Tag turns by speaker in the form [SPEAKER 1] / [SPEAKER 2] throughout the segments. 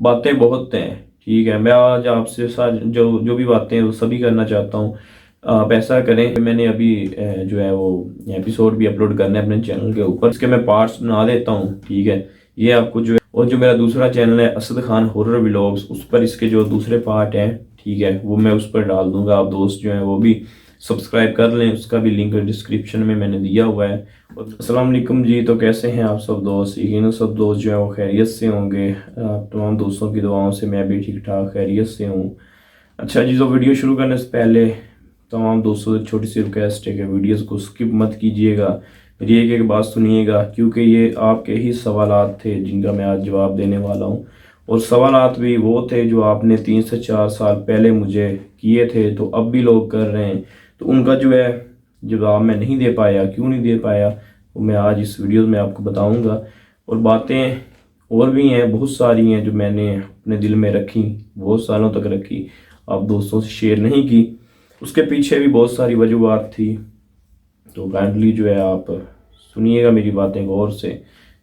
[SPEAKER 1] बातें बहुत हैं। ठीक है, मैं आज आपसे सारी जो जो भी बातें हैं वो सभी करना चाहता हूँ। आप ऐसा करें, मैंने अभी जो है वो एपिसोड भी अपलोड करना है अपने चैनल के ऊपर, इसके मैं पार्ट्स बना देता हूँ। ठीक है, ये आपको जो है, और जो मेरा दूसरा चैनल है असद खान हॉरर व्लॉग्स, उस पर इसके जो दूसरे पार्ट हैं, ठीक है, वो मैं उस पर डाल दूंगा। आप दोस्त जो हैं वो भी सब्सक्राइब कर लें, उसका भी लिंक डिस्क्रिप्शन में मैंने दिया हुआ है। अस्सलाम वालेकुम जी। तो कैसे हैं आप सब दोस्त? यकीनन सब दोस्त जो हैं वो खैरियत से होंगे। आप तमाम दोस्तों की दुआओं से मैं भी ठीक ठाक खैरियत से हूँ। अच्छा जी, तो वीडियो शुरू करने से पहले तमाम दोस्तों से छोटी सी रिक्वेस्ट है कि वीडियोस को स्किप मत कीजिएगा, मेरी एक एक बात सुनिएगा, क्योंकि ये आपके ही सवालात थे जिनका मैं आज जवाब देने वाला हूँ। और सवालात भी वो थे जो आपने 3 से 4 साल पहले मुझे किए थे, तो अब भी लोग कर रहे हैं। तो उनका जो है जवाब मैं नहीं दे पाया। क्यों नहीं दे पाया वो मैं आज इस वीडियो में आपको बताऊंगा। और बातें और भी हैं, बहुत सारी हैं जो मैंने अपने दिल में रखी, बहुत सालों तक रखी, आप दोस्तों से शेयर नहीं की। उसके पीछे भी बहुत सारी वजूहत थी। तो काइंडली जो है आप सुनिएगा मेरी बातें गौर से।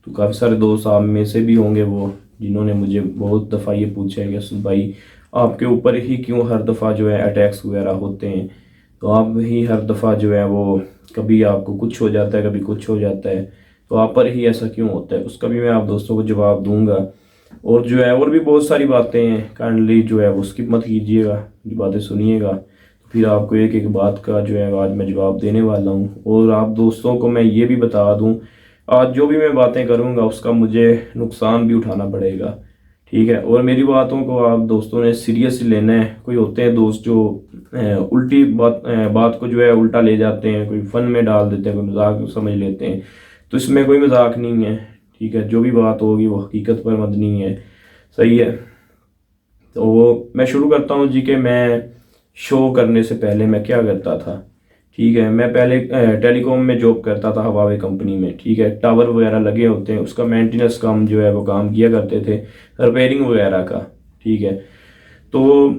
[SPEAKER 1] तो काफ़ी सारे दोस्त आप में से भी होंगे वो जिन्होंने मुझे बहुत दफ़ा ये पूछा है कि असद भाई आपके ऊपर ही क्यों हर दफ़ा जो है अटैक्स वगैरह होते हैं, तो आप ही हर दफ़ा जो है वो कभी आपको कुछ हो जाता है, कभी कुछ हो जाता है, तो आप पर ही ऐसा क्यों होता है, उसका भी मैं आप दोस्तों को जवाब दूंगा। और जो है और भी बहुत सारी बातें हैं, काइंडली जो है वो स्किप मत कीजिएगा, जो बातें सुनिएगा। तो फिर आपको एक एक बात का जो है आज मैं जवाब देने वाला हूँ। और आप दोस्तों को मैं ये भी बता दूँ, आज जो भी मैं बातें करूँगा उसका मुझे नुकसान भी उठाना पड़ेगा। ठीक है, और मेरी बातों को आप दोस्तों ने सीरियसली लेना है। कोई होते हैं दोस्त जो उल्टी बात को जो है उल्टा ले जाते हैं, कोई फन में डाल देते हैं, कोई मजाक समझ लेते हैं। तो इसमें कोई मजाक नहीं है। ठीक है, जो भी बात होगी वो हकीकत पर मबनी है। सही है, तो वो मैं शुरू करता हूँ जी। कि मैं शो करने से पहले मैं क्या करता था। ठीक है, मैं पहले टेलीकॉम में जॉब करता था, हवावे कंपनी में। ठीक है, टावर वगैरह लगे होते हैं, उसका मेंटेनेंस काम जो है वो काम किया करते थे, रिपेयरिंग वगैरह का। ठीक है, तो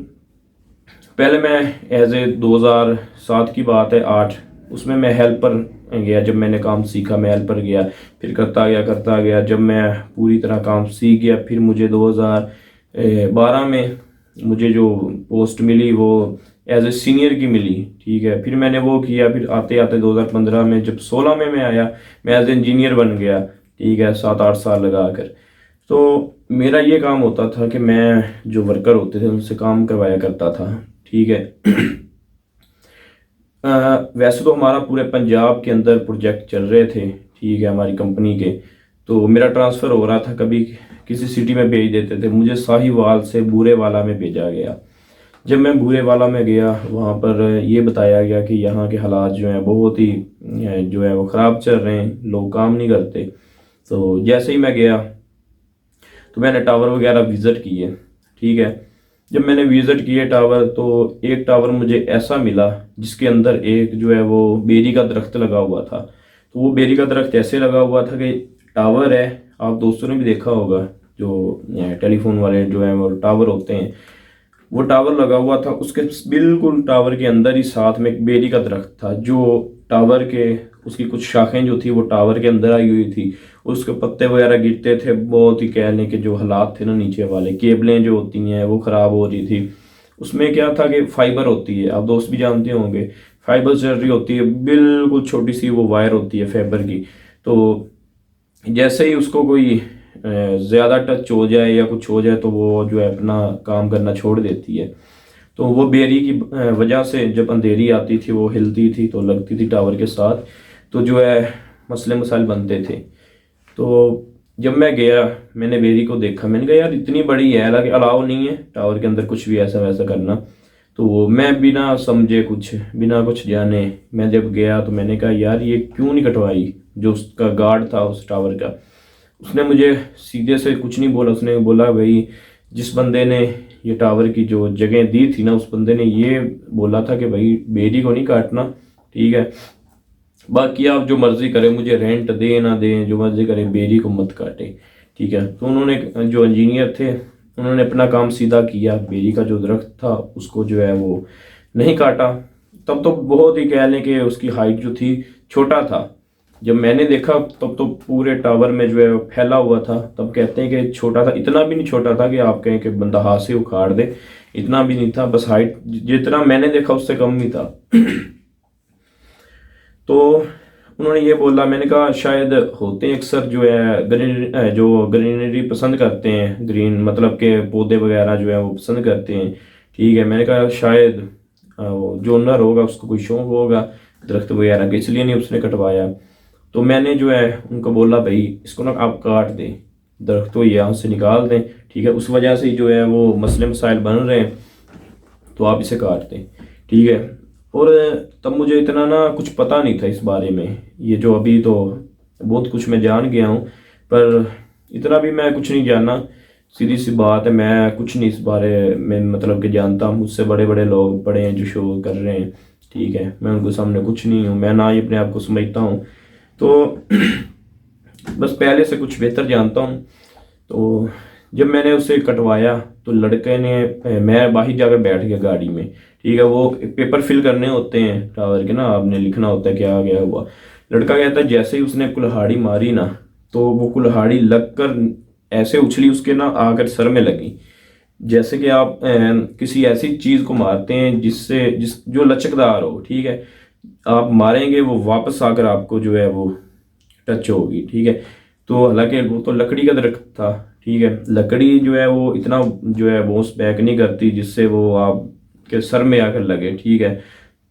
[SPEAKER 1] पहले मैं एज ए 2007 की बात है, 8, उसमें मैं हेल्पर गया। जब मैंने काम सीखा मैं हेल्पर गया, फिर करता गया। जब मैं पूरी तरह काम सीख गया, फिर मुझे 2012 में मुझे जो पोस्ट मिली वो एज ए सीनियर की मिली। ठीक है, फिर मैंने वो किया। फिर आते आते 2015 में जब 16 में मैं आया, मैं एज ए इंजीनियर बन गया। ठीक है, 7-8 साल लगा कर। तो मेरा ये काम होता था कि मैं जो वर्कर होते थे उनसे काम करवाया करता था। ठीक है, वैसे तो हमारा पूरे पंजाब के अंदर प्रोजेक्ट चल रहे थे। ठीक है, हमारी कंपनी के। तो मेरा ट्रांसफ़र हो रहा था, कभी किसी सिटी में भेज देते थे, मुझे साहिवाल से बूरेवाला में भेजा गया। जब मैं बूरेवाला में गया, वहाँ पर ये बताया गया कि यहाँ के हालात जो हैं बहुत ही जो है वो ख़राब चल रहे हैं, लोग काम नहीं करते। तो जैसे ही मैं गया तो मैंने टावर वगैरह विज़िट किए। ठीक है, जब मैंने विज़िट किए टावर, तो एक टावर मुझे ऐसा मिला जिसके अंदर एक जो है वो बेरी का दरख्त लगा हुआ था। तो वो बेरी का दरख्त ऐसे लगा हुआ था कि टावर है, आप दोस्तों ने भी देखा होगा, जो टेलीफोन वाले जो है वो टावर होते हैं, वो टावर लगा हुआ था, उसके बिल्कुल टावर के अंदर ही साथ में एक बेरी का दरख्त था, जो टावर के उसकी कुछ शाखें जो थी वो टावर के अंदर आई हुई थी। उसके पत्ते वगैरह गिरते थे, बहुत ही कहने के जो हालात थे ना, नीचे वाले केबलें जो होती हैं वो ख़राब हो रही थी। उसमें क्या था कि फाइबर होती है, आप दोस्त भी जानते होंगे, फाइबर चल रही होती है, बिल्कुल छोटी सी वो वायर होती है फाइबर की। तो जैसे ही उसको कोई ज़्यादा टच हो जाए या कुछ हो जाए तो वो जो है अपना काम करना छोड़ देती है। तो वो बेरी की वजह से जब अंधेरी आती थी वो हिलती थी, तो लगती थी टावर के साथ, तो जो है मसले मसाइल बनते थे। तो जब मैं गया, मैंने बेरी को देखा, मैंने कहा यार इतनी बड़ी है, हालांकि अलाउ नहीं है टावर के अंदर कुछ भी ऐसा वैसा करना। तो मैं बिना समझे, कुछ बिना कुछ जाने, मैं जब गया तो मैंने कहा यार ये क्यों नहीं कटवाई। जो उसका गार्ड था उस टावर का, उसने मुझे सीधे से कुछ नहीं बोला। उसने बोला भाई जिस बंदे ने ये टावर की जो जगह दी थी ना, उस बंदे ने ये बोला था कि भाई बेरी को नहीं काटना। ठीक है, बाकी आप जो मर्जी करें, मुझे रेंट दे ना दें, जो मर्जी करें, बेरी को मत काटे। ठीक है, तो उन्होंने जो इंजीनियर थे उन्होंने अपना काम सीधा किया, बेरी का जो दरख्त था उसको जो है वो नहीं काटा। तब तो बहुत ही कह लें कि उसकी हाइट जो थी छोटा था। जब मैंने देखा तब तो पूरे टावर में जो है वो फैला हुआ था। तब कहते हैं कि छोटा था, इतना भी नहीं छोटा था कि आप कहें कि बंदा हाथ से उखाड़ दे, इतना भी नहीं था, बस हाइट जितना मैंने देखा उससे कम ही था। तो उन्होंने ये बोला, मैंने कहा शायद होते हैं अक्सर जो है जो ग्रीनरी पसंद करते हैं, ग्रीन मतलब के पौधे वगैरह जो है वो पसंद करते हैं। ठीक है, मैंने कहा शायद वो जो ओनर होगा उसको कोई शौक होगा दरख्त वगैरह का, इसलिए नहीं उसने कटवाया। तो मैंने जो है उनको बोला भाई इसको ना आप काट दें, दरख्त को यहाँ से निकाल दें। ठीक है, उस वजह से जो है वो मसले मसाइल बन रहे हैं, तो आप इसे काट दें। ठीक है। और तब मुझे इतना ना कुछ पता नहीं था इस बारे में, ये जो अभी तो बहुत कुछ मैं जान गया हूँ, पर इतना भी मैं कुछ नहीं जाना। सीधी सी बात है, मैं कुछ नहीं इस बारे में मतलब कि जानता। मुझसे बड़े बड़े लोग पड़े हैं जो शो कर रहे हैं। ठीक है, मैं उनको सामने कुछ नहीं हूँ, मैं ना ही अपने आप को समझता हूँ। तो बस पहले से कुछ बेहतर जानता हूँ। तो जब मैंने उसे कटवाया तो लड़के ने, मैं बाहर जाकर बैठ गया गाड़ी में। ठीक है, वो पेपर फिल करने होते हैं टावर के ना, आपने लिखना होता है क्या गया हुआ। लड़का कहता है जैसे ही उसने कुल्हाड़ी मारी ना, तो वो कुल्हाड़ी लगकर ऐसे उछली उसके ना आकर सर में लगी। जैसे कि आप किसी ऐसी चीज को मारते हैं जिस जो लचकदार हो। ठीक है, आप मारेंगे वो वापस आकर आपको जो है वो टच होगी। ठीक है, तो हालांकि वो तो लकड़ी का दरख्त था। ठीक है, लकड़ी जो है वो इतना जो है बाउंस बैक नहीं करती जिससे वो आपके सर में आकर लगे। ठीक है,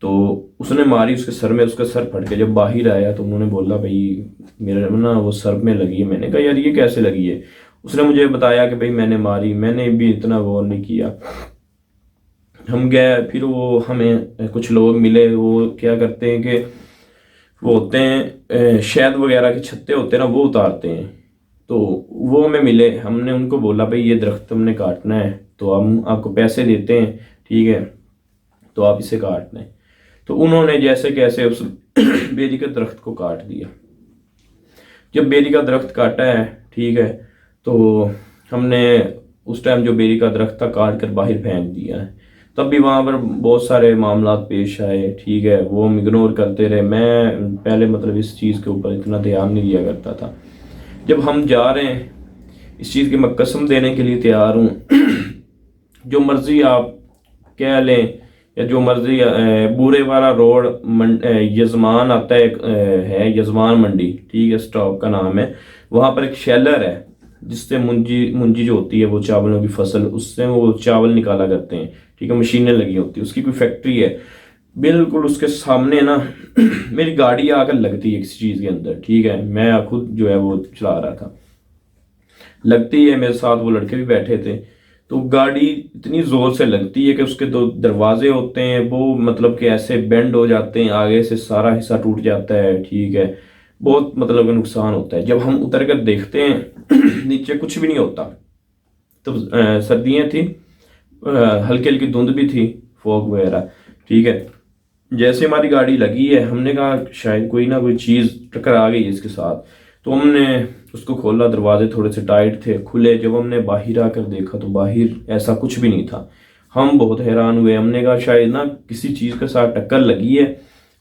[SPEAKER 1] तो उसने मारी उसके सर में, उसका सर फट के जब बाहर आया तो उन्होंने बोला भाई मेरे ना वो सर में लगी है। मैंने कहा यार ये कैसे लगी है। उसने मुझे बताया कि भाई मैंने मारी, मैंने भी इतना गौर नहीं किया। हम गए, फिर वो हमें कुछ लोग मिले, वो क्या करते हैं कि वो होते हैं शहद वगैरह के छत्ते होते हैं ना, वो उतारते हैं। तो वो हमें मिले, हमने उनको बोला भाई ये दरख्त हमने काटना है, तो हम आपको पैसे देते हैं। ठीक है, तो आप इसे काटना है। तो उन्होंने जैसे कैसे उस बेरी के दरख्त को काट दिया। जब बेरी का दरख्त काटा है, ठीक है, तो हमने उस टाइम जो बेरी का दरख्त था काट कर बाहर फेंक दिया है। तब भी वहाँ पर बहुत सारे मामला पेश आए। ठीक है, वो हम इग्नोर करते रहे। मैं पहले मतलब इस चीज़ के ऊपर इतना ध्यान नहीं दिया करता था। जब हम जा रहे हैं, इस चीज़ की मैं कसम देने के लिए तैयार हूँ, जो मर्जी आप कह लें या जो मर्जी, बूरे वाला रोड यजमान आता है, है यजमान मंडी। ठीक है, स्टॉप का नाम है। वहाँ पर एक शेलर है जिससे मुंजी मुंजी जो होती है वो चावलों की फसल, उससे वो चावल निकाला करते हैं। ठीक है, मशीनें लगी होती है, उसकी कोई फैक्ट्री है। बिल्कुल उसके सामने ना मेरी गाड़ी आकर लगती है किसी चीज़ के अंदर। ठीक है, मैं खुद जो है वो चला रहा था, लगती है, मेरे साथ वो लड़के भी बैठे थे। तो गाड़ी इतनी जोर से लगती है कि उसके दो दरवाजे होते हैं वो मतलब कि ऐसे बेंड हो जाते हैं, आगे से सारा हिस्सा टूट जाता है। ठीक है, बहुत मतलब नुकसान होता है। जब हम उतर कर देखते हैं नीचे कुछ भी नहीं होता। तो सर्दियाँ थी, हल्की हल्की धुंध भी थी, फॉग वगैरह। ठीक है, जैसे हमारी गाड़ी लगी है, हमने कहा शायद कोई ना कोई चीज़ टकरा गई है इसके साथ। तो हमने उसको खोला, दरवाजे थोड़े से टाइट थे, खुले। जब हमने बाहर आकर देखा तो बाहर ऐसा कुछ भी नहीं था। हम बहुत हैरान हुए, हमने कहा शायद ना किसी चीज़ के साथ टक्कर लगी है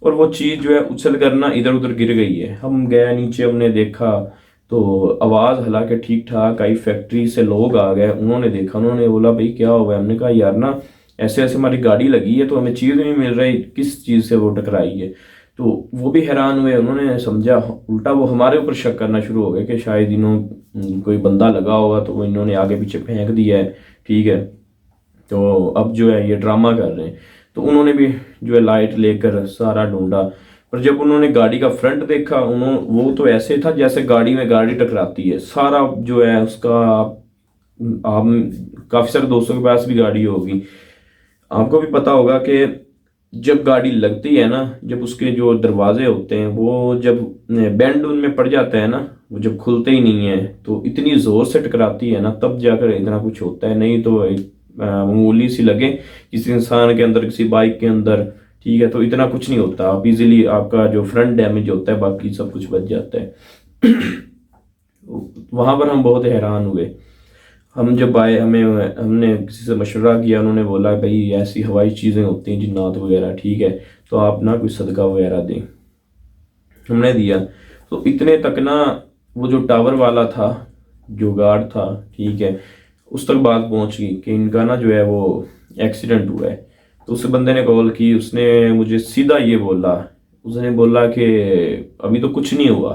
[SPEAKER 1] और वो चीज़ जो है उछल कर ना इधर उधर गिर गई है। हम गए नीचे, हमने देखा तो आवाज़ हालांकि ठीक ठाक आई, फैक्ट्री से लोग आ गए, उन्होंने देखा, उन्होंने बोला भाई क्या हुआ है। हमने कहा यार ना ऐसे ऐसे हमारी गाड़ी लगी है तो हमें चीज़ नहीं मिल रही, किस चीज़ से वो टकराई है। तो वो भी हैरान हुए, उन्होंने समझा, उल्टा वो हमारे ऊपर शक करना शुरू हो गए कि शायद कोई बंदा लगा होगा तो वो इन्होंने आगे पीछे फेंक दिया है। ठीक है, तो अब जो है ये ड्रामा कर रहे हैं। तो उन्होंने भी जो है लाइट लेकर सारा ढूंढा, पर जब उन्होंने गाड़ी का फ्रंट देखा, उन्होंने वो तो ऐसे था जैसे गाड़ी में गाड़ी टकराती है। सारा जो है उसका आप काफ़ी सारे दोस्तों के पास भी गाड़ी होगी, आपको भी पता होगा कि जब गाड़ी लगती है ना, जब उसके जो दरवाजे होते हैं वो जब बैंड उनमें पड़ जाता है ना, वो जब खुलते ही नहीं है तो इतनी जोर से टकराती है ना, तब जाकर इतना कुछ होता है। नहीं तो मामूली सी लगे किसी इंसान के अंदर, किसी बाइक के अंदर, ठीक है, तो इतना कुछ नहीं होता। आप इजीली आपका जो फ्रंट डैमेज होता है, बाकी सब कुछ बच जाता है। वहां पर हम बहुत हैरान हुए। हम जब आए, हमने किसी से मशवरा किया, उन्होंने बोला भाई ऐसी हवाई चीज़ें होती हैं जिन्नात वगैरह, ठीक है, तो आप ना कोई सदका वगैरह दें। हमने दिया, तो इतने तक ना वो जो टावर वाला था, जो गार्ड था, ठीक है, उस तक बात पहुंच गई कि इनका ना जो है वो एक्सीडेंट हुआ है। तो उस बंदे ने कॉल की, उसने मुझे सीधा ये बोला, उसने बोला कि अभी तो कुछ नहीं हुआ,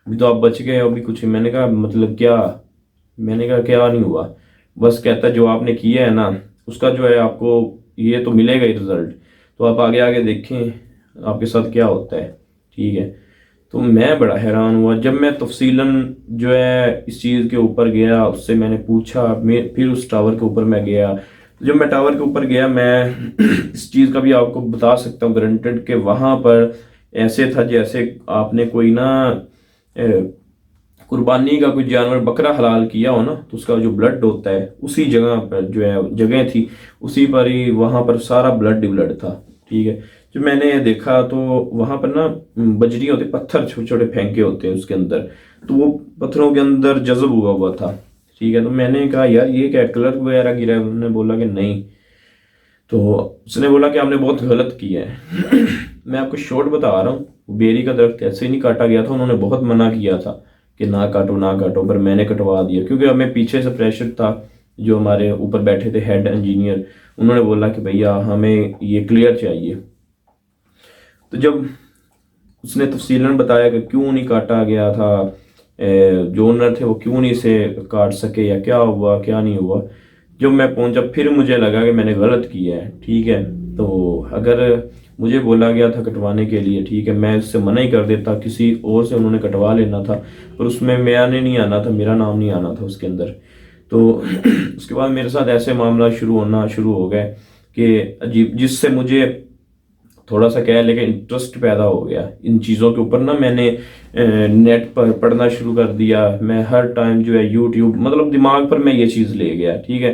[SPEAKER 1] अभी तो आप बच गए, अभी कुछ नहीं। मैंने कहा मतलब क्या? मैंने कहा क्या नहीं हुआ? बस कहता जो आपने किया है ना उसका जो है आपको ये तो मिलेगा ही रिजल्ट, तो आप आगे आगे देखें आपके साथ क्या होता है, ठीक है। तो मैं बड़ा हैरान हुआ जब मैं तफसीलन जो है इस चीज़ के ऊपर गया, उससे मैंने पूछा, मैं फिर उस टावर के ऊपर मैं गया। तो जब मैं टावर के ऊपर गया, मैं इस चीज़ का भी आपको बता सकता हूँ गारंटेड कि वहाँ पर ऐसे था जैसे आपने कोई ना कुर्बानी का कोई जानवर बकरा हलाल किया हो ना, तो उसका जो ब्लड होता है उसी जगह पर जो है जगह थी, उसी पर ही वहाँ पर सारा ब्लड ही ब्लड था, ठीक है। जब मैंने देखा तो वहाँ पर ना बजरी होते, पत्थर छोटे छोटे फेंके होते हैं उसके अंदर, तो वो पत्थरों के अंदर जज्ब हुआ हुआ था, ठीक है। तो मैंने कहा यार ये क्या कलर वगैरह गिरा है? उन्होंने बोला कि नहीं। तो उसने बोला कि आपने बहुत गलत किया है। मैं आपको शॉर्ट बता रहा हूँ, बेरी का दरख्त ऐसे ही नहीं काटा गया था, उन्होंने बहुत मना किया था कि ना काटो ना काटो, पर मैंने कटवा दिया क्योंकि हमें पीछे से प्रेशर था। जो हमारे ऊपर बैठे थे हेड इंजीनियर, उन्होंने बोला कि भैया हमें ये क्लियर चाहिए। तो जब उसने तफसीलन बताया कि क्यों नहीं काटा गया था, जो ओनर थे वो क्यों नहीं इसे काट सके या क्या हुआ क्या नहीं हुआ, जब मैं पहुंचा फिर मुझे लगा कि मैंने गलत किया है, ठीक है। तो अगर मुझे बोला गया था कटवाने के लिए, ठीक है, मैं उससे मना ही कर देता, किसी और से उन्होंने कटवा लेना था, पर उसमें मैंने नहीं आना था, मेरा नाम नहीं आना था उसके अंदर। तो उसके बाद मेरे साथ ऐसे मामला शुरू हो गए कि अजीब, जिससे मुझे थोड़ा सा कह लेकिन इंटरेस्ट पैदा हो गया इन चीज़ों के ऊपर ना। मैंने नेट पर पढ़ना शुरू कर दिया, मैं हर टाइम जो है यूट्यूब, मतलब दिमाग पर मैं ये चीज़ ले गया, ठीक है।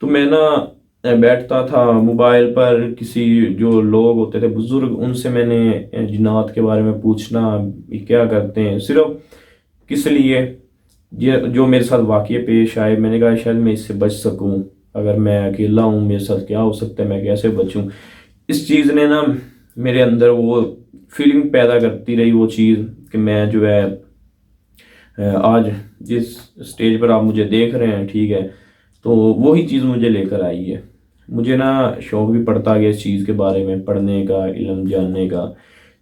[SPEAKER 1] तो मैं ना बैठता था मोबाइल पर, किसी जो लोग होते थे बुजुर्ग, उनसे मैंने जिन्नात के बारे में पूछना, ये क्या करते हैं, सिर्फ किस लिए, ये जो मेरे साथ वाक़ये पेश आए, मैंने कहा शायद मैं इससे बच सकूं, अगर मैं अकेला हूं मेरे साथ क्या हो सकता है, मैं कैसे बचूं। इस चीज़ ने ना मेरे अंदर वो फीलिंग पैदा करती रही, वो चीज़ कि मैं जो है आज जिस स्टेज पर आप मुझे देख रहे हैं, ठीक है, तो वही चीज़ मुझे लेकर आई है। मुझे ना शौक भी पड़ता गया इस चीज़ के बारे में पढ़ने का, इल्म जानने का,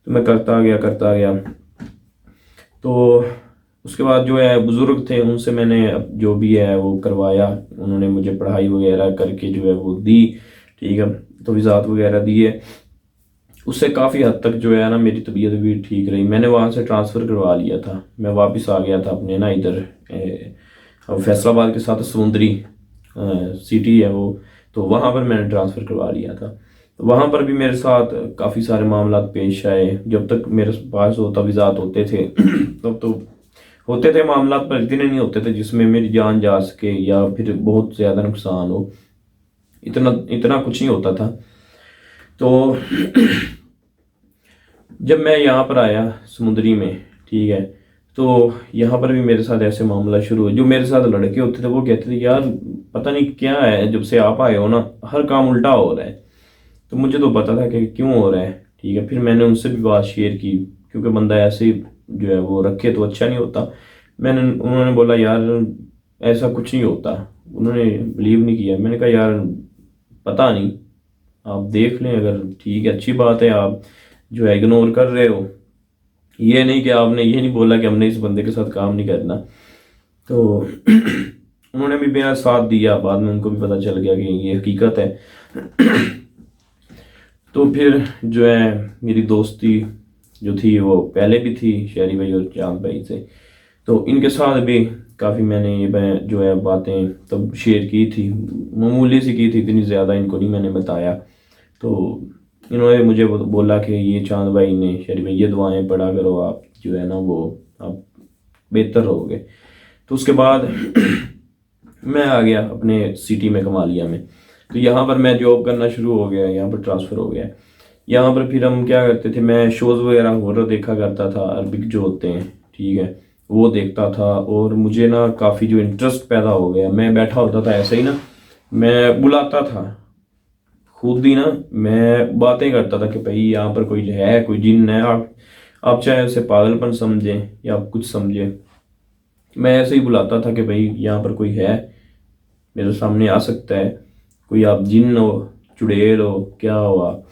[SPEAKER 1] तो मैं करता गया। तो उसके बाद जो है बुज़ुर्ग थे उनसे मैंने अब जो भी है वो करवाया, उन्होंने मुझे पढ़ाई वगैरह करके जो है वो दी, ठीक है, तवीज़ात वगैरह दिए। उससे काफ़ी हद तक जो है ना मेरी तबीयत भी ठीक रही। मैंने वहाँ से ट्रांसफ़र करवा लिया था, मैं वापस आ गया था अपने ना इधर फैसलाबाद के साथ समुंदरी सिटी है वो, तो वहाँ पर मैंने ट्रांसफ़र करवा लिया था। तो वहाँ पर भी मेरे साथ काफ़ी सारे मामला पेश आए। जब तक मेरे पास वो तवीज़ात होते थे तब तो होते थे मामला, पर इतने नहीं होते थे जिसमें मेरी जान जा सके या फिर बहुत ज़्यादा नुकसान हो, इतना इतना कुछ नहीं होता था। तो जब मैं यहाँ पर आया समुंदरी में, ठीक है, तो यहाँ पर भी मेरे साथ ऐसे मामला शुरू हुए। जो मेरे साथ लड़के होते थे वो कहते थे यार पता नहीं क्या है, जब से आप आए हो ना हर काम उल्टा हो रहा है। तो मुझे तो पता था कि क्यों हो रहा है, ठीक है। फिर मैंने उनसे भी बात शेयर की, क्योंकि बंदा ऐसे ही जो है वो रखे तो अच्छा नहीं होता। उन्होंने बोला यार ऐसा कुछ नहीं होता, उन्होंने बिलीव नहीं किया। मैंने कहा यार पता नहीं, आप देख लें, अगर ठीक है अच्छी बात है, आप जो है इग्नोर कर रहे हो, ये नहीं कि आपने ये नहीं बोला कि हमने इस बंदे के साथ काम नहीं करना। तो उन्होंने भी मेरा साथ दिया, बाद में उनको भी पता चल गया कि ये हकीकत है। तो फिर जो है मेरी दोस्ती जो थी वो पहले भी थी शहरी भाई और चांद भाई से, तो इनके साथ भी काफ़ी मैंने ये जो है बातें तब शेयर की थी, मामूली सी की थी, इतनी ज़्यादा इनको नहीं मैंने बताया। तो इन्होंने मुझे बोला कि ये चांद भाई ने शहरी भाई ये दुआएं पढ़ा करो, आप जो है ना वो आप बेहतर रहोगे। तो उसके बाद मैं आ गया अपने सिटी में, कमालिया में। तो यहाँ पर मैं जॉब करना शुरू हो गया, यहाँ पर ट्रांसफ़र हो गया। यहाँ पर फिर हम क्या करते थे, मैं शोज़ वगैरह हॉरर देखा करता था, अरबिक जो होते हैं, ठीक है, वो देखता था। और मुझे ना काफ़ी जो इंटरेस्ट पैदा हो गया, मैं बैठा होता था ऐसे ही ना, मैं बुलाता था खुद ही ना, मैं बातें करता था कि भाई यहाँ पर कोई है, कोई जिन है, आप आप चाहे उसे पागलपन समझें या आप कुछ समझें, मैं ऐसे ही बुलाता था कि भाई यहाँ पर कोई है, मेरे सामने आ सकता है, कोई आप जिन हो, चुड़ैल हो, क्या हो आप,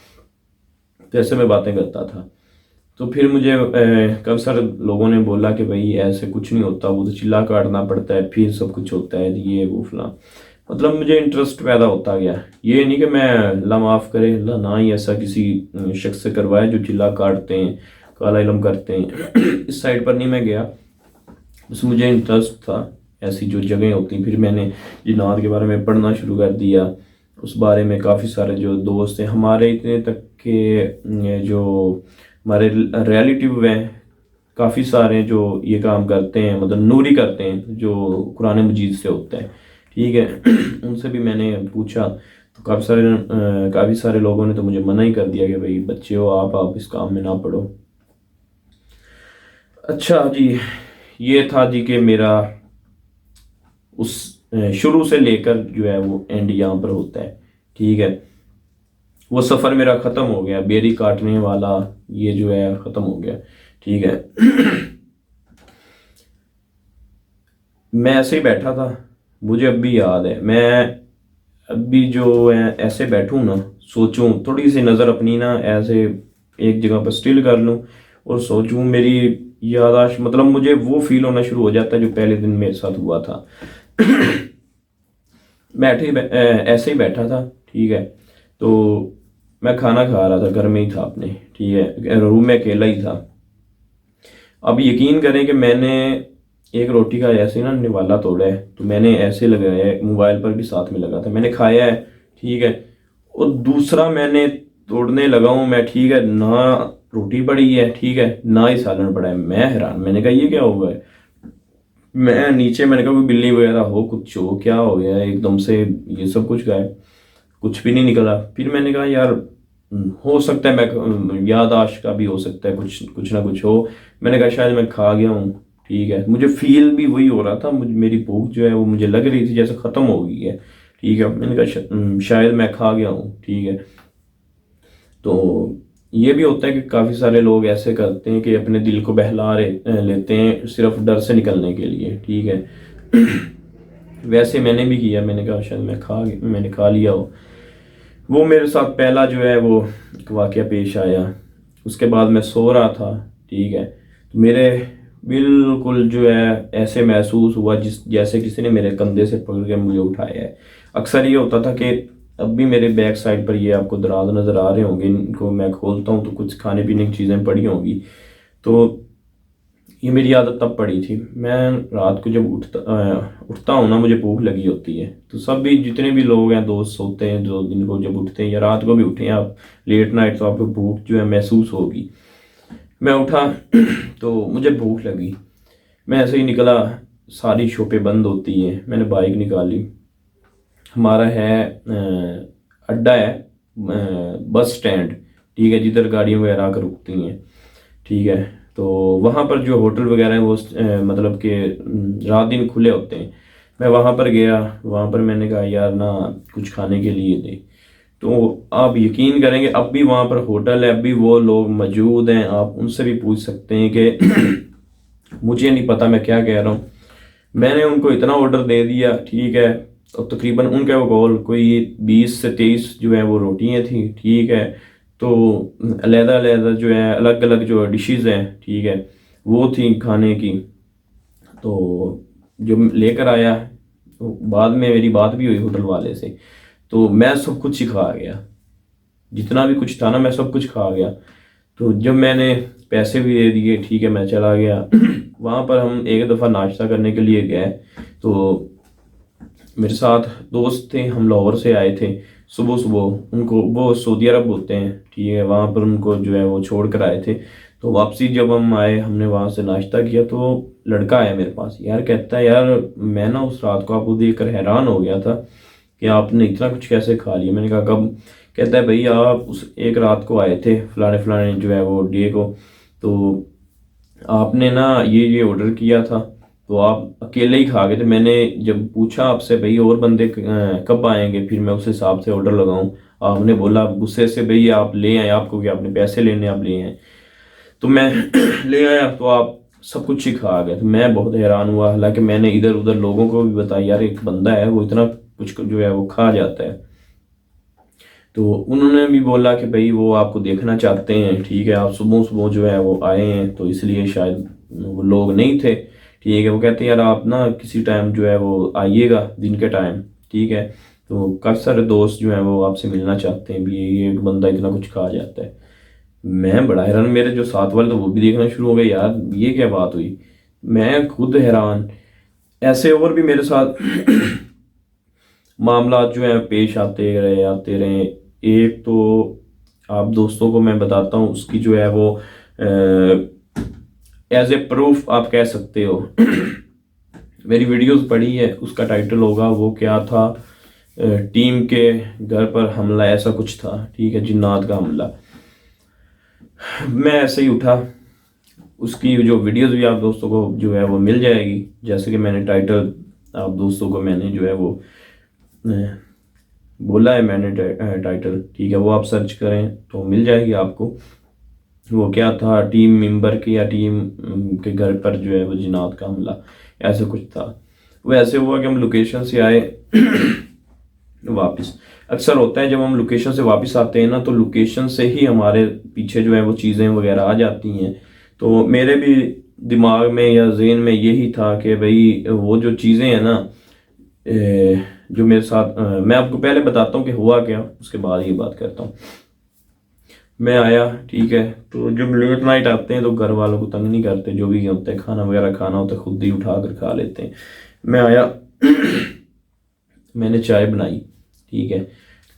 [SPEAKER 1] तो ऐसे में बातें करता था। तो फिर मुझे काफ़ी सारे लोगों ने बोला कि भाई ऐसे कुछ नहीं होता, वो तो चिल्ला काटना पड़ता है फिर सब कुछ होता है, ये वो फलां। मतलब मुझे इंटरेस्ट पैदा होता गया। ये नहीं कि मैं, अल्लाह माफ़ करे, अल्लाह ना ही ऐसा किसी शख्स से करवाए जो चिल्ला काटते हैं, काला इलम करते हैं। इस साइड पर नहीं मैं गया, बस मुझे इंटरेस्ट था ऐसी जो जगह होती। फिर मैंने जिन्नात के बारे में पढ़ना शुरू कर दिया, उस बारे में काफ़ी सारे जो दोस्त हैं हमारे, इतने तक के जो हमारे रिलेटिव हैं काफ़ी सारे जो ये काम करते हैं, मतलब नूरी करते हैं जो कुरान मजीद से होता है, ठीक है। उनसे भी मैंने पूछा तो काफ़ी सारे लोगों ने तो मुझे मना ही कर दिया कि भाई बच्चे हो आप इस काम में ना पढ़ो। अच्छा जी, ये था जी कि मेरा उस शुरू से लेकर जो है वो एंड यहाँ पर होता है, ठीक है। वो सफ़र मेरा ख़त्म हो गया, बेरी काटने वाला ये जो है ख़त्म हो गया, ठीक है। मैं ऐसे ही बैठा था, मुझे अब भी याद है, मैं अभी जो है ऐसे बैठूं ना, सोचूं थोड़ी सी नज़र अपनी ना ऐसे एक जगह पर स्टिल कर लूं और सोचूं, मेरी यादाश्त, मतलब मुझे वो फील होना शुरू हो जाता है जो पहले दिन मेरे साथ हुआ था। ऐसे ही बैठा था, ठीक है। तो मैं खाना खा रहा था, घर में ही था अपने, ठीक है, रूम में अकेला ही था। अब यकीन करें कि मैंने एक रोटी का ऐसे ना निवाला तोड़ा है, तो मैंने ऐसे लगाया है, मोबाइल पर भी साथ में लगा था, मैंने खाया है, ठीक है। और दूसरा मैंने तोड़ने लगा हूँ मैं, ठीक है, ना रोटी पड़ी है, ठीक है, ना ही सालन पड़ा है। मैं हैरान, मैंने कहा ये क्या हुआ है। मैं नीचे, मैंने कहा कोई बिल्ली वगैरह हो, कुछ हो, क्या हो गया है एकदम से, ये सब कुछ गायब, कुछ भी नहीं निकला। फिर मैंने कहा यार हो सकता है मैं याददाश्त का भी हो सकता है, कुछ कुछ ना कुछ हो। मैंने कहा शायद मैं खा गया हूँ, ठीक है। मुझे फील भी वही हो रहा था, मेरी भूख जो है वो मुझे लग रही थी जैसे ख़त्म हो गई है, ठीक है। मैंने कहा शायद मैं खा गया हूँ, ठीक है। तो ये भी होता है कि काफ़ी सारे लोग ऐसे करते हैं कि अपने दिल को लेते हैं सिर्फ डर से निकलने के लिए, ठीक है। वैसे मैंने भी किया, मैंने कहा शायद मैंने खा लिया हो। वो मेरे साथ पहला जो है वो एक वाक़या पेश आया। उसके बाद मैं सो रहा था, ठीक है, तो मेरे बिल्कुल जो है ऐसे महसूस हुआ जिस जैसे किसी ने मेरे कंधे से पकड़ के मुझे उठाया है। अक्सर ये होता था कि अब भी मेरे बैक साइड पर ये आपको दराज नज़र आ रहे होंगे, इनको मैं खोलता हूँ तो कुछ खाने पीने की चीज़ें पड़ी होंगी। तो ये मेरी आदत तब पड़ी थी, मैं रात को जब उठता हूँ ना, मुझे भूख लगी होती है। तो सब भी जितने भी लोग हैं, दोस्त सोते हैं जो दिन को जब उठते हैं या रात को भी उठे हैं आप लेट नाइट, तो आपको भूख जो है महसूस होगी। मैं उठा तो मुझे भूख लगी, मैं ऐसे ही निकला, सारी शॉपें बंद होती हैं। मैंने बाइक निकाली, हमारा है अड्डा है, बस स्टैंड, ठीक है, जिधर गाड़ियाँ वगैरह आकर रुकती हैं, ठीक है। तो वहाँ पर जो होटल वगैरह हैं वो मतलब कि रात दिन खुले होते हैं। मैं वहाँ पर गया, वहाँ पर मैंने कहा यार ना कुछ खाने के लिए दे। तो आप यकीन करेंगे अब भी वहाँ पर होटल है, अब भी वो लोग मौजूद हैं, आप उनसे भी पूछ सकते हैं कि मुझे नहीं पता मैं क्या कह रहा हूँ। मैंने उनको इतना ऑर्डर दे दिया, ठीक है, और तकरीबन उनके वो गोल कोई 20 से 23 जो है वो रोटियाँ थी, ठीक है। तो अलग-अलग जो है, अलग अलग जो डिशेस हैं, ठीक है, वो थी खाने की। तो जो लेकर आया, तो बाद में मेरी बात भी हुई होटल वाले से, तो मैं सब कुछ ही खा गया, जितना भी कुछ था ना मैं सब कुछ खा गया। तो जब मैंने पैसे भी दे दिए, ठीक है, मैं चला गया। वहाँ पर हम एक दफ़ा नाश्ता करने के लिए गए, तो मेरे साथ दोस्त थे, हम लाहौर से आए थे। सुबह सुबह उनको, वो सऊदी अरब होते हैं, ठीक है, वहाँ पर उनको जो है वो छोड़ कर आए थे। तो वापसी जब हम आए, हमने वहाँ से नाश्ता किया, तो लड़का आया मेरे पास, यार कहता है यार मैं ना उस रात को आपको देख कर हैरान हो गया था कि आपने इतना कुछ कैसे खा लिया। मैंने कहा कब। कहता है भाई आप उस एक रात को आए थे फलाने फलाने जो है वो डे को, तो आपने ना ये ऑर्डर किया था, तो आप अकेले ही खा गए थे। मैंने जब पूछा आपसे भाई और बंदे कब आएंगे, फिर मैं उस हिसाब से ऑर्डर लगाऊं, आपने बोला गुस्से से भाई आप ले आए, आपको क्या, आपने पैसे लेने आप ले आए। तो मैं ले आया तो आप सब कुछ ही खा गए। तो मैं बहुत हैरान हुआ, हालांकि मैंने इधर उधर लोगों को भी बताया यार एक बंदा है वो इतना कुछ जो है वो खा जाता है। तो उन्होंने भी बोला कि भाई वो आपको देखना चाहते हैं, ठीक है, आप सुबह सुबह जो है वो आए हैं तो इसलिए शायद वो लोग नहीं थे, ठीक है। वो कहते हैं यार आप ना किसी टाइम जो है वो आइएगा दिन के टाइम, ठीक है। तो काफ़ी सारे दोस्त जो हैं वो आपसे मिलना चाहते हैं भी, ये एक बंदा इतना कुछ खा जाता है। मैं बड़ा हैरान, मेरे जो साथ वाले तो वो भी देखना शुरू हो गए, यार ये क्या बात हुई। मैं खुद हैरान। ऐसे और भी मेरे साथ मामला जो है पेश आते रहे। एक तो आप दोस्तों को मैं बताता हूँ, उसकी जो है वो एज ए प्रूफ आप कह सकते हो मेरी वीडियोस पड़ी है, उसका टाइटल होगा वो क्या था, टीम के घर पर हमला, ऐसा कुछ था, ठीक है, जिन्नात का हमला। मैं ऐसे ही उठा, उसकी जो वीडियोस भी आप दोस्तों को जो है वो मिल जाएगी, जैसे कि मैंने टाइटल आप दोस्तों को मैंने जो है वो बोला है, मैंने टाइटल, ठीक है, वो आप सर्च करें तो मिल जाएगी आपको। वो क्या था, टीम मेंबर के या टीम के घर पर जो है वो जिनात का हमला, ऐसा कुछ था। वो ऐसे हुआ कि हम लोकेशन से आए वापस। अक्सर होता है जब हम लोकेशन से वापस आते हैं ना, तो लोकेशन से ही हमारे पीछे जो है वो चीज़ें वगैरह आ जाती हैं। तो मेरे भी दिमाग में या जहन में यही था कि भाई वो जो चीज़ें हैं ना, जो मेरे साथ, मैं आपको पहले बताता हूँ कि हुआ क्या, उसके बाद ये बात करता हूँ। मैं आया, ठीक है, तो जब लेट नाइट आते हैं तो घर वालों को तंग नहीं करते, जो भी होता है खाना वगैरह खाना होता है खुद ही उठा कर खा लेते हैं। मैं आया मैंने चाय बनाई, ठीक है,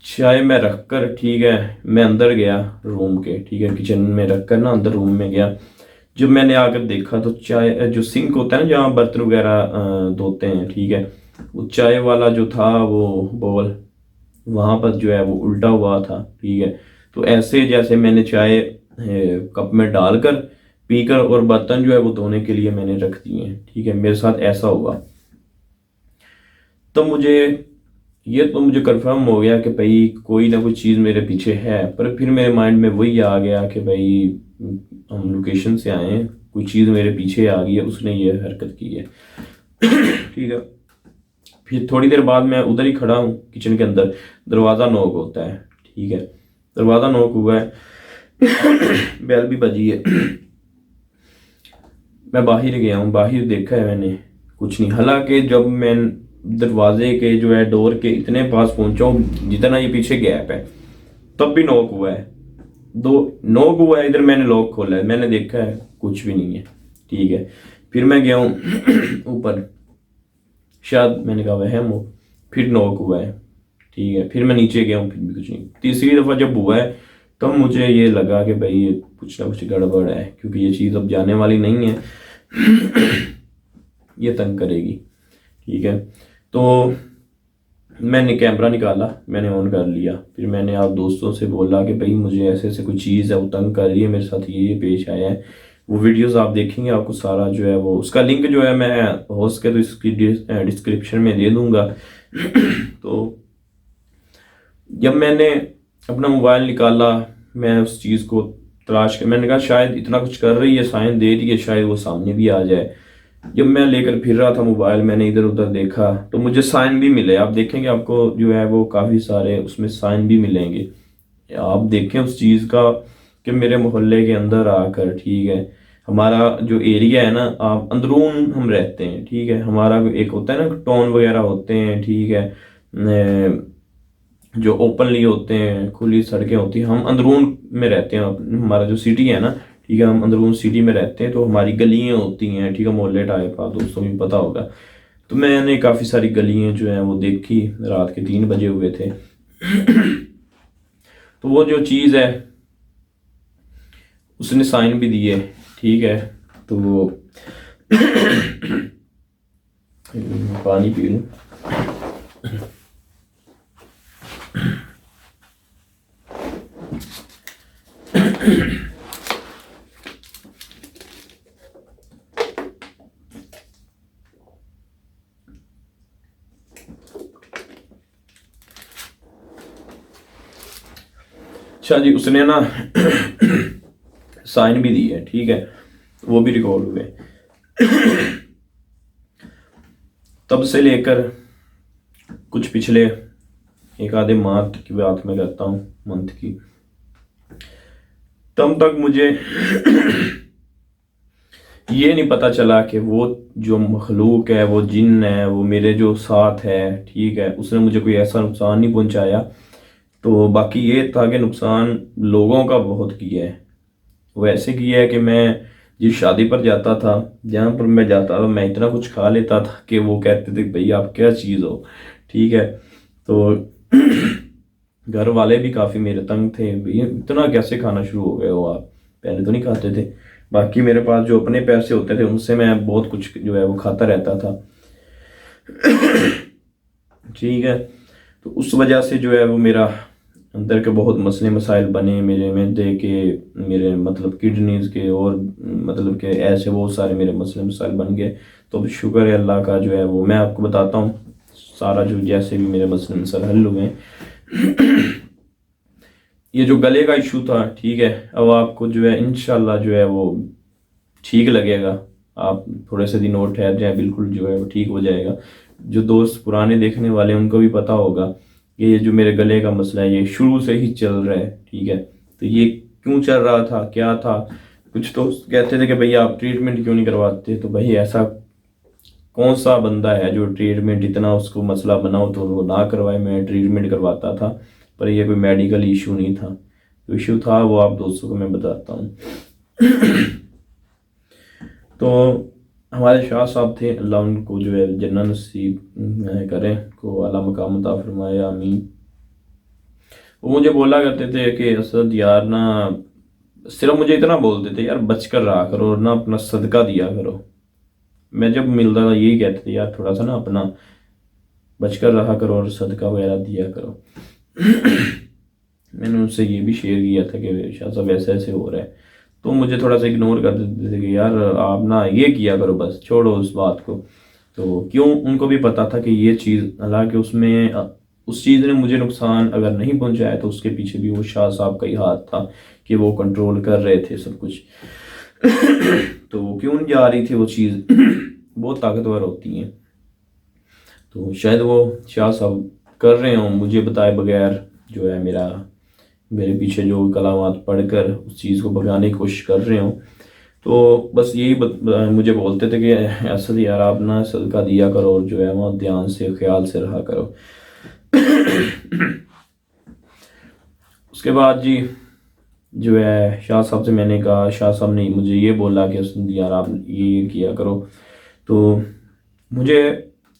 [SPEAKER 1] चाय मैं रख कर, ठीक है, मैं अंदर गया रूम के, ठीक है, किचन में रख कर ना अंदर रूम में गया। जब मैंने आकर देखा तो चाय जो सिंक होता है ना जहाँ बर्तन वगैरह धोते हैं, ठीक है, वो चाय वाला जो था वो बोल वहाँ पर जो है वो उल्टा हुआ था, ठीक है। तो ऐसे जैसे मैंने चाय कप में डालकर पीकर और बर्तन जो है वो धोने के लिए मैंने रख दिए, ठीक है, मेरे साथ ऐसा हुआ। तो मुझे कंफर्म हो गया कि भाई कोई ना कोई चीज़ मेरे पीछे है। पर फिर मेरे माइंड में वही आ गया कि भाई हम लोकेशन से आए हैं, कोई चीज़ मेरे पीछे आ गई है, उसने ये हरकत की है ठीक है। फिर थोड़ी देर बाद मैं उधर ही खड़ा हूँ किचन के अंदर, दरवाज़ा नॉक होता है, ठीक है, दरवाज़ा नॉक हुआ है बेल भी बजी है मैं बाहर गया हूँ, बाहर देखा है मैंने, कुछ नहीं। हालांकि जब मैं दरवाजे के जो है डोर के इतने पास पहुंचा हूँ जितना ये पीछे गैप है, तब भी नॉक हुआ है, दो नॉक हुआ है, इधर मैंने लॉक खोला है, मैंने देखा है कुछ भी नहीं है, ठीक है। फिर मैं गया हूँ ऊपर, शायद मैंने कहा वहम हो, फिर नॉक हुआ है, ठीक है। फिर मैं नीचे गया हूँ, फिर भी कुछ नहीं। तीसरी दफ़ा जब हुआ है तब मुझे ये लगा कि भाई ये कुछ ना कुछ गड़बड़ है, क्योंकि ये चीज़ अब जाने वाली नहीं है ये तंग करेगी, ठीक है। तो मैंने कैमरा निकाला, मैंने ऑन कर लिया, फिर मैंने आप दोस्तों से बोला कि भाई मुझे ऐसे ऐसे कोई चीज़ है वो तंग कर रही है, मेरे साथ ये पेश आया है। वो वीडियोस आप देखेंगे, आपको सारा जो है वो उसका लिंक जो है मैं हो सके तो इसकी डिस्क्रिप्शन में दे दूंगा तो जब मैंने अपना मोबाइल निकाला, मैं उस चीज़ को तलाश कर, मैंने कहा शायद इतना कुछ कर रही है, साइन दे रही है, शायद वो सामने भी आ जाए। जब मैं लेकर फिर रहा था मोबाइल, मैंने इधर उधर देखा तो मुझे साइन भी मिले। आप देखेंगे आपको जो है वो काफ़ी सारे उसमें साइन भी मिलेंगे। आप देखें उस चीज़ का कि मेरे मोहल्ले के अंदर आकर, ठीक है, हमारा जो एरिया है ना, आप अंदरून हम रहते हैं, ठीक है, हमारा एक होता है ना टाउन वगैरह होते हैं, ठीक है, जो ओपनली होते हैं, खुली सड़कें होती हैं, हम अंदरून में रहते हैं। हमारा जो सिटी है ना, ठीक है, हम अंदरून सिटी में रहते हैं, तो हमारी गलियाँ होती हैं, ठीक है, मोहल्ले टाइप का, दोस्तों भी पता होगा। तो मैंने काफ़ी सारी गलियाँ जो हैं वो देखी, रात के 3 बजे हुए थे तो वो जो चीज़ है उसने साइन भी दिए, ठीक है। तो पानी पी लूँ अच्छा जी, उसने ना साइन भी दी है, ठीक है, वो भी रिकॉर्ड हुए। तब से लेकर कुछ पिछले एक आधे मंथ की बात मैं करता हूँ, मंथ की, तब तक मुझे ये नहीं पता चला कि वो जो मखलूक है, वो जिन है, वो मेरे जो साथ है, ठीक है, उसने मुझे कोई ऐसा नुकसान नहीं पहुंचाया। तो बाकी ये था कि नुकसान लोगों का बहुत किया है। वो ऐसे किया है कि मैं जिस शादी पर जाता था, जहाँ पर मैं जाता था, मैं इतना कुछ खा लेता था कि वो कहते थे भाई आप क्या चीज़ हो, ठीक है। तो घर वाले भी काफ़ी मेरे तंग थे, भैया इतना कैसे खाना शुरू हो गए हो आप, पहले तो नहीं खाते थे। बाकी मेरे पास जो अपने पैसे होते थे उनसे मैं बहुत कुछ जो है वो खाता रहता था, ठीक है। तो उस वजह से जो है वो मेरा अंदर के बहुत मसले मसाइल बने, मेरे मैदे के, मेरे मतलब किडनीज के, और मतलब के ऐसे बहुत सारे मेरे मसले मसाइल बन गए। तो अब शुक्र है अल्लाह का, जो है वो मैं आपको बताता हूँ सारा जो जैसे भी मेरे मसले मसाइल हल हुए। ये जो गले का इशू था, ठीक है, अब आपको जो है इंशाल्लाह जो है वो ठीक लगेगा। आप थोड़े से दिन और ठहर जाए, बिल्कुल जो है वो ठीक हो जाएगा। जो दोस्त पुराने देखने वाले उनको भी पता होगा कि ये जो मेरे गले का मसला है ये शुरू से ही चल रहा है, ठीक है। तो ये क्यों चल रहा था, क्या था, कुछ तो कहते थे कि भैया आप ट्रीटमेंट क्यों नहीं करवाते। तो भाई ऐसा कौन सा बंदा है जो ट्रीटमेंट इतना उसको मसला बनाओ तो वो ना करवाए। मैं ट्रीटमेंट करवाता था, पर ये कोई मेडिकल इशू नहीं था। जो इशू था वो आप दोस्तों को मैं बताता हूँ। तो हमारे शाह साहब थे, अल्लाह उनको जो है जन्नत नसीब करें, को आला मकाम अता फरमाए, आमीन। वो मुझे बोला करते थे कि असद यार ना, सिर्फ मुझे इतना बोलते थे यार बच कर रहा करो और ना अपना सदका दिया करो। मैं जब मिलता था यही कहते थे यार थोड़ा सा ना अपना बच कर रहा करो और सदका वगैरह दिया करो। मैंने उनसे ये भी शेयर किया था कि शाह साहब ऐसे ऐसे हो रहा है, तो मुझे थोड़ा सा इग्नोर कर देते थे कि यार आप ना ये किया करो, बस छोड़ो उस बात को। तो क्यों, उनको भी पता था कि ये चीज़, हालांकि उसमें उस चीज़ ने मुझे नुकसान अगर नहीं पहुंचाया तो उसके पीछे भी वो शाह साहब का ही हाथ था कि वो कंट्रोल कर रहे थे सब कुछ। तो वो क्यों नहीं जा रही थी वो चीज़, बहुत ताकतवर होती हैं। तो शायद वो शाह साहब कर रहे हों मुझे बताए बगैर, जो है मेरे पीछे जो कलामात पढ़कर उस चीज़ को भगाने की कोशिश कर रहे हों। तो बस यही मुझे बोलते थे कि ऐसा यार आप ना सदका दिया करो और जो है वो ध्यान से ख्याल से रहा करो। उसके बाद जी जो है शाह साहब से मैंने कहा, शाह साहब ने मुझे ये बोला कि यार आप ये किया करो। तो मुझे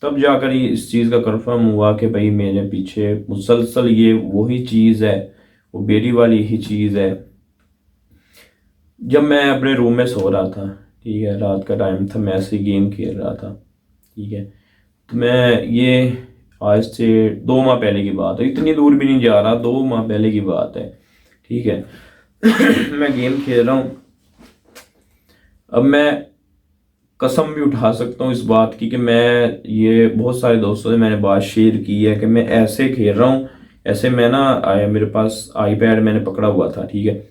[SPEAKER 1] तब जाकर ही इस चीज़ का कंफर्म हुआ कि भाई मेरे पीछे मुसलसल ये वही चीज़ है, वो बेरी वाली ही चीज़ है। जब मैं अपने रूम में सो रहा था, ठीक है, रात का टाइम था, मैं ऐसे गेम खेल रहा था, ठीक है। तो मैं ये आज से 2 माह पहले की बात है, इतनी दूर भी नहीं जा रहा, 2 माह पहले की बात है, ठीक है। मैं गेम खेल रहा हूँ। अब मैं कसम भी उठा सकता हूँ इस बात की कि मैं ये बहुत सारे दोस्तों से मैंने बात शेयर की है कि मैं ऐसे खेल रहा हूँ, ऐसे मैं ना आया मेरे पास आईपैड मैंने पकड़ा हुआ था, ठीक है।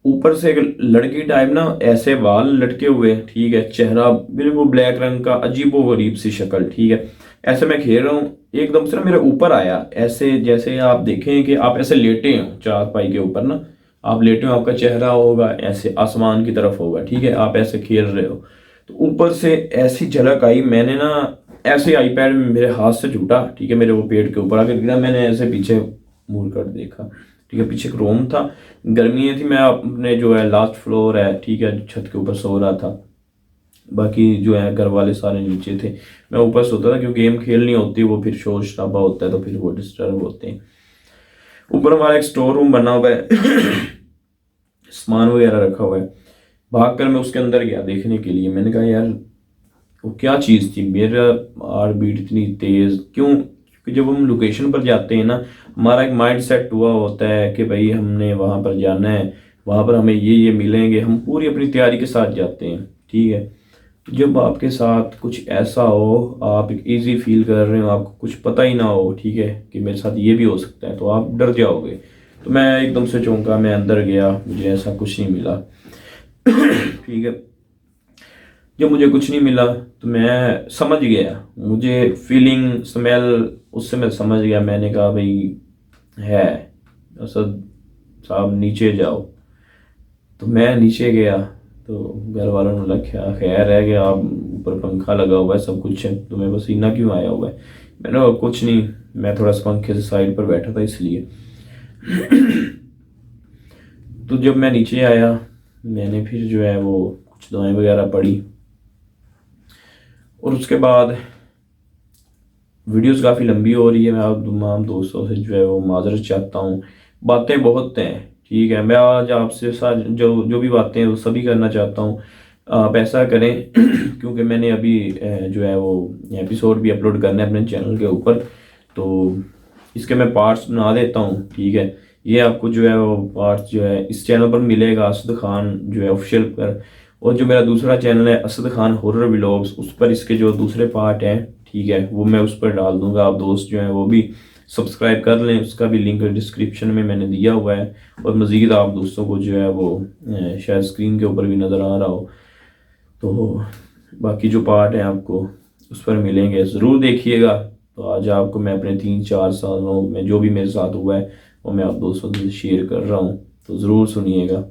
[SPEAKER 1] ऊपर से एक लड़की टाइप ना, ऐसे बाल लटके हुए, ठीक है, चेहरा बिल्कुल ब्लैक रंग का, अजीबो गरीब सी शक्ल, ठीक है। ऐसे मैं खेल रहा हूँ, एकदम से ना मेरे ऊपर आया, ऐसे जैसे आप देखें कि आप ऐसे लेटे हो चारपाई के ऊपर ना, आप लेटे हो, आपका चेहरा होगा ऐसे आसमान की तरफ होगा, ठीक है, आप ऐसे खेल रहे हो। तो ऊपर से ऐसी झलक आई, मैंने ना ऐसे आईपैड मेरे हाथ से छूटा, ठीक है, मेरे वो पेट के ऊपर आकर गिरा। मैंने ऐसे पीछे मुड़ कर देखा, ठीक है, पीछे एक रूम था, गर्मियाँ थी, मैं अपने जो है लास्ट फ्लोर है, ठीक है, छत के ऊपर सो रहा था। बाकी जो है घर वाले सारे नीचे थे, मैं ऊपर सोता था क्योंकि गेम खेलनी होती है, वो फिर शोर शराबा होता है तो फिर वो डिस्टर्ब होते हैं। ऊपर हमारा एक स्टोर रूम बना हुआ है, सामान वगैरह रखा हुआ है। भाग कर मैं उसके अंदर गया देखने के लिए। मैंने कहा यार वो क्या चीज़ थी, मेरा हार्ट बीट इतनी तेज़ क्यों, क्योंकि जब हम लोकेशन पर जाते हैं ना, हमारा एक माइंड सेट हुआ होता है कि भाई हमने वहाँ पर जाना है, वहाँ पर हमें ये मिलेंगे, हम पूरी अपनी तैयारी के साथ जाते हैं, ठीक है। जब आपके साथ कुछ ऐसा हो, आप एक ईजी फील कर रहे हो, आपको कुछ पता ही ना हो, ठीक है, कि मेरे साथ ये भी हो सकता है, तो आप डर जाओगे। तो मैं एकदम से चौंका, मैं अंदर गया, मुझे ऐसा कुछ नहीं मिला। ठीक है। जब मुझे कुछ नहीं मिला तो मैं समझ गया, मुझे फीलिंग स्मेल उससे मैं समझ गया। मैंने कहा भाई है असद साहब, नीचे जाओ। तो मैं नीचे गया तो घर वालों ने बोला क्या खैर है कि आप ऊपर पंखा लगा हुआ है, सब कुछ है, तुम्हें पसीना क्यों आया हुआ है? मैंने कहा कुछ नहीं, मैं थोड़ा सा पंखे से साइड पर बैठा था इसलिए। तो जब मैं नीचे आया मैंने फिर जो है वो कुछ दवाएं वगैरह पढ़ी, और उसके बाद वीडियोस काफ़ी लंबी हो रही है। मैं आप तमाम दोस्तों से जो है वो माजरत चाहता हूँ, बातें बहुत हैं। ठीक है, मैं आज आपसे साथ जो जो भी बातें हैं वो सभी करना चाहता हूँ। आप ऐसा करें क्योंकि मैंने अभी जो है वो एपिसोड भी अपलोड करना है अपने चैनल के ऊपर, तो इसके मैं पार्ट्स बना देता हूँ। ठीक है, ये आपको जो है वो पार्ट्स जो है इस चैनल पर मिलेगा, असद खान जो है ऑफिशियल पर। और जो मेरा दूसरा चैनल है असद खान हॉरर व्लॉग्स, उस पर इसके जो दूसरे पार्ट हैं, ठीक है, वो मैं उस पर डाल दूंगा। आप दोस्त जो हैं वो भी सब्सक्राइब कर लें, उसका भी लिंक डिस्क्रिप्शन में मैंने दिया हुआ है। और मज़ीद आप दोस्तों को जो है वो शायद स्क्रीन के ऊपर भी नज़र आ रहा हो, तो बाकी जो पार्ट हैं आपको उस पर मिलेंगे, ज़रूर देखिएगा। तो आज आपको मैं अपने 3-4 सालों में जो भी मेरे साथ हुआ है वो मैं आप दोस्तों से शेयर कर रहा हूँ, तो ज़रूर सुनिएगा।